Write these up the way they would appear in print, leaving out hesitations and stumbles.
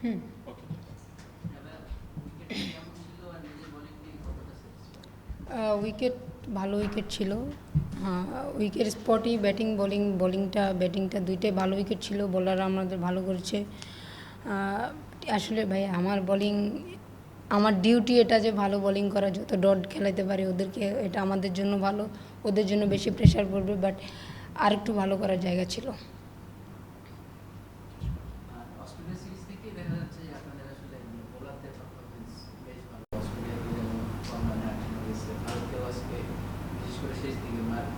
হুম। Wicket ভালো wicket ছিল। হ্যাঁ, উইকেট স্পটই ব্যাটিং ব্যাটিংটা দুইটাই ভালো উইকেট ছিল, বোলাররা আমাদের ভালো করেছে। আসলে ভাই আমার বোলিং, আমার ডিউটি এটা যে ভালো বোলিং করা, যত ডট খেলাতে পারি ওদেরকে, এটা আমাদের জন্য ভালো, ওদের জন্য বেশি প্রেশার পড়বে, বাট আর একটু ভালো করার জায়গা ছিল।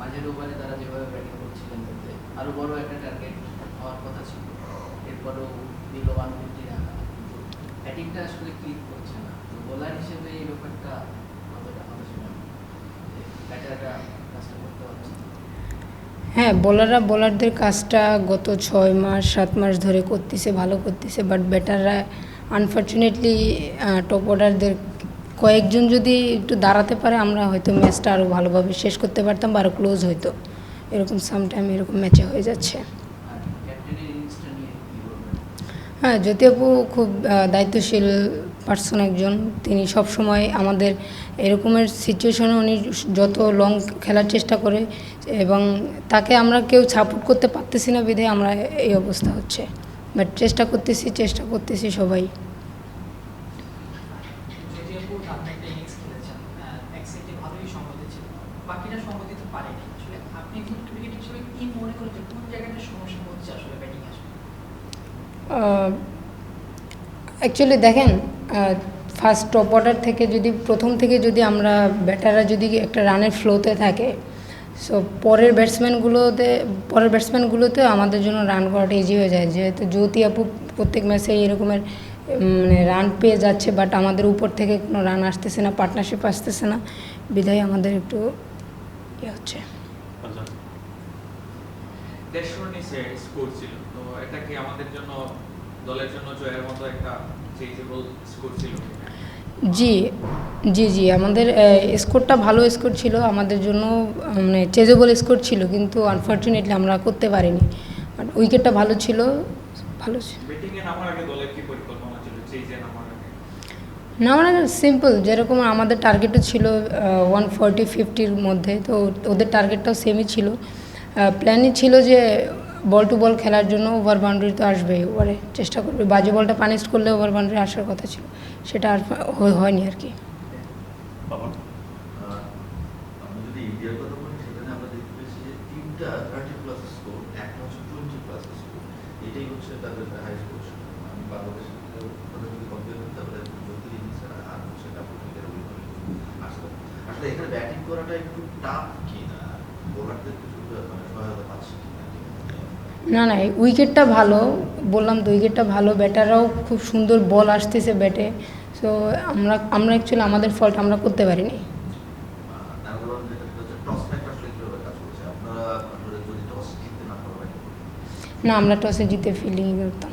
মাঝের ওভারে তারা যেভাবে ব্যাটিং করছিলেন তাতে আরো বড় একটা টার্গেট হওয়ার কথা ছিল, এরপরেও দিল 150 রাখা, কিন্তু ব্যাটিংটা আসলে ক্লিক করছে না। তো বোলার হিসেবে এই ব্যাপারটা কতটা হতাশাজনক, ব্যাটাররা কাজটা করতে পারছে না। হ্যাঁ, বোলারদের কাজটা গত 6 মাস 7 মাস ধরে করতেছে, ভালো করতেছে, বাট ব্যাটাররা আনফর্চুনেটলি টপ অর্ডারদের কয়েকজন যদি একটু দাঁড়াতে পারে, আমরা হয়তো ম্যাচটা আরও ভালোভাবে শেষ করতে পারতাম বা আরও ক্লোজ হইতো। এরকম সামটাইম এরকম ম্যাচে হয়ে যাচ্ছে। আর ক্যাপ্টেনের ইনিংসটা নিয়ে কি বলবেন? হ্যাঁ, জ্যোতি আপু খুব দায়িত্বশীল পার্সন একজন। তিনি সব সময় আমাদের এরকমের সিচুয়েশনে উনি যত লং খেলার চেষ্টা করে, এবং তাকে আমরা কেউ সাপোর্ট করতে পারতেছি না বিধায় আমরা এই অবস্থা হচ্ছে, বাট চেষ্টা করতেছি সবাই। যদিও দারুণ একটা ইনিংস খেলেছেন, এক সেটে ভালোই সঙ্গ দিচ্ছিল, বাকিরা সঙ্গ দিতে পারেনি। আসলে আপনি একজন ক্রিকেট হিসেবে কি মনে করেন যে কোন জায়গাটা সমস্যা হচ্ছে আসলে ব্যাটিং আসলে? অ্যাকচুয়ালি দেখেন, ফার্স্ট টপ অর্ডার থেকে যদি প্রথম থেকে যদি আমরা ব্যাটাররা যদি একটা রানের ফ্লোতে থাকে, সো পরের ব্যাটসম্যানগুলোতে আমাদের জন্য রান করাটা ইজি হয়ে যায়, যেহেতু জ্যোতি আপু প্রত্যেক ম্যাচে এরকমের মানে রান পেয়ে যাচ্ছে, বাট আমাদের উপর থেকে কোনো রান আসতেছে না, পার্টনারশিপ আসতেছে না, বিধায় আমাদের একটু ইয়ে হচ্ছে। আচ্ছা, 150 নিচে স্কোর ছিল, তো এটা কি আমাদের জন্য, দলের জন্য জয়ের মতো একটা চেঞ্জেবল স্কোর ছিল? জি, জি, জি, আমাদের স্কোরটা ভালো স্কোর ছিল আমাদের জন্য, মানে চেজেবল স্কোর ছিল, কিন্তু আনফর্চুনেটলি আমরা করতে পারিনি। বাট উইকেটটা ভালো ছিল, ভালো ছিল। ব্যাটিং এ নামার আগে দলের কি পরিকল্পনা ছিল চেজে নামার আগে? না, মানে সিম্পল, যেরকম আমাদের টার্গেটও ছিল 140-50-র মধ্যে, তো ওদের টার্গেটটাও সেমই ছিল। প্ল্যানই ছিল যে বল টু বল খেলার জন্য ওভার বাউন্ডারি তো আসবেই, ওভারে চেষ্টা করবে, বাজে বলটা পানিশ করলে ওভার বাউন্ডারি আসার কথা ছিল, সেটা আর হয়নি আর কি। বাবা, আমরা যদি ইন্ডিয়ার কথা বলি, সেখানে আমরা দেখতে পেয়েছি যে তিনটা 30+ স্কোর, একটা হচ্ছে 20+ স্কোর, এটাই হচ্ছে তাদের হাই স্কোর। বাংলাদেশের কথা যদি কম্পেয়ার করি, তাহলে জ্যোতির ইনিংস আর হচ্ছে ডাবল উইকেট উইকেট আসলে আসলে এখানে ব্যাটিং করাটা একটু টাফ কিনা, বোলারদের কিছু মানে সহায়তা পাচ্ছে কিনা? না, না, এই উইকেটটা ভালো, বললাম তো উইকেটটা ভালো, ব্যাটাররাও খুব সুন্দর বল আসতেছে ব্যাটে, সো আমরা অ্যাকচুয়ালি আমাদের ফল্ট আমরা করতে পারিনি। নাগাল্যান্ড যেটা হচ্ছে টস ব্যাক আসলে কিভাবে কাজ করছে? আপনারা আসলে যদি টস জিততে না পারো, না, আমরা টসে জিতে ফিল্ডিং করতাম।